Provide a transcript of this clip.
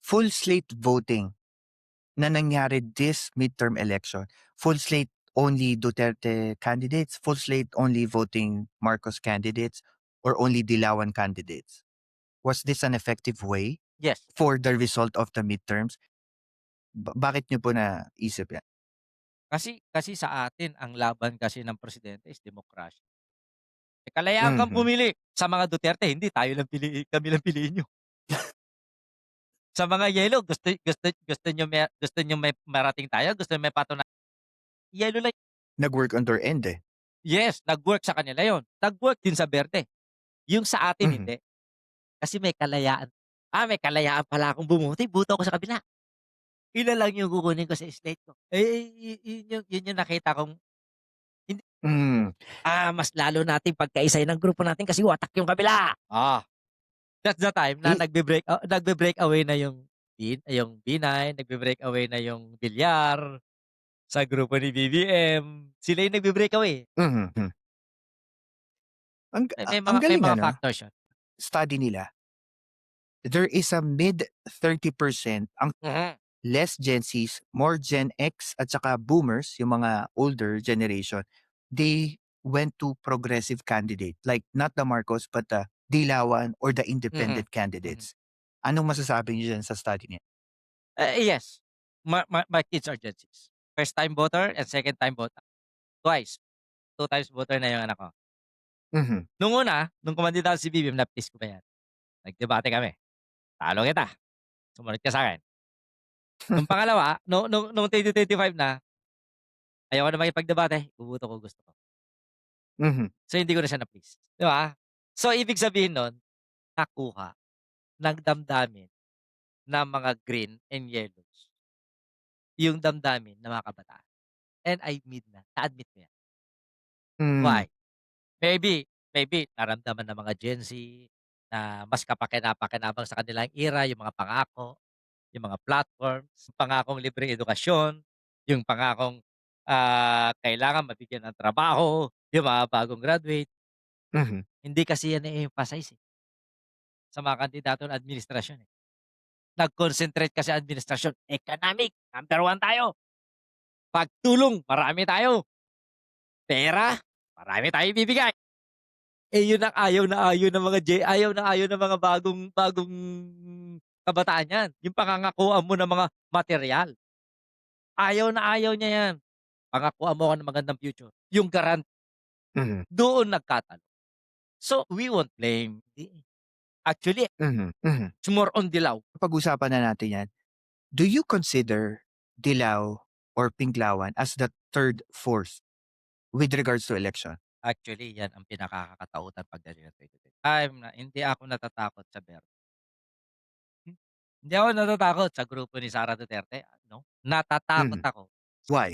full slate voting na nangyari this midterm election, full slate only Duterte candidates, full slate only voting Marcos candidates, or only Dilawan candidates? Was this an effective way Yes. for the result of the midterms? Bakit niyo po naisip yan? Kasi sa atin ang laban kasi ng presidente is demokrasya. Eh, kalayaan kang Mhm. pumili. Sa mga Duterte hindi kami lang piliin niyo. Sa mga yellow gusto niyo may marating tayo, gusto niyo may yellow lang. Nag-work on their end eh. Yes, nag-work sa kanila yon. Nag-work din sa berde. Yung sa atin Mhm. hindi. Kasi may kalayaan. May kalayaan pala akong bumuti, buto ako sa kabila. Ilan lang yung kukunin ko sa slate ko. Yun yung nakita kong hindi Hmm. mas lalo nating pagkaisa ng grupo natin kasi watak yung kabila. That's the time na Eh, nagbe-break away na yung B9, nagbe-break away na yung bilyar sa grupo ni BBM. Sila yung nagbe-break away. mhm, hmm. Ang May galing mga ano, factors yun. study nila. There is a mid 30% ang Mhm, less Gen Zs, more Gen X at saka boomers, yung mga older generation, they went to progressive candidate. Like not the Marcos but the Dilawan or the mhm, independent mhm. candidates. Anong masasabi niyo diyan sa study niya? Yes. My kids are Gen Zs. First time voter and second time voter. Twice. 2 times voter na yung anak ko. Mhm, Nung kumandidato si BBM na-please ko pa yan. Nagdebate kami, "Talo kita, sumunod ka sa'kin." Nung pangalawa, nung 2025 na, ayoko na makipagdebate, iboboto ko gusto ko. mhm, So, hindi ko na siya na-please, 'di ba? So, ibig sabihin nun, nakuha ng damdamin ng mga green and yellows yung damdamin ng mga kabataan. And I admit na-admit ko yan. hmm, Why? Maybe naramdaman ng mga Gen Z na mas kapaki-napakinabang sa kanilang era yung mga pangako, yung mga platforms, yung pangakong libreng edukasyon, yung pangakong, kailangan mabigyan ng trabaho, yung mga bagong graduate. mhm, Hindi kasi yan na-e-emphasize, sa mga kandidato ng administrasyon, eh. Nag-concentrate kasi ang administrasyon, economic, #1 tayo. Pagtulong, marami tayo. Pera, marami tayong ibibigay. Yun ang ayaw na ayaw ng mga bagong bagong kabataan yan, yung pangangakuan mo ng mga materyal. Ayaw na ayaw niya yan. Pangakuan mo ako ng magandang future, yung mhm, doon nagkatalo. So, we won't blame, hindi, eh. Actually, mhm, mhm. it's more on dilaw. Pag-usapan na natin 'yan. Do you consider Dilaw or Pinklawan as the third force with regards to election? Actually, yan ang pinakakatautan pagdating ng 2025 na hindi ako natatakot sa Hmm, hindi ako natatakot sa grupo ni Sara Duterte, no? Natatakot Mhm. ako Why?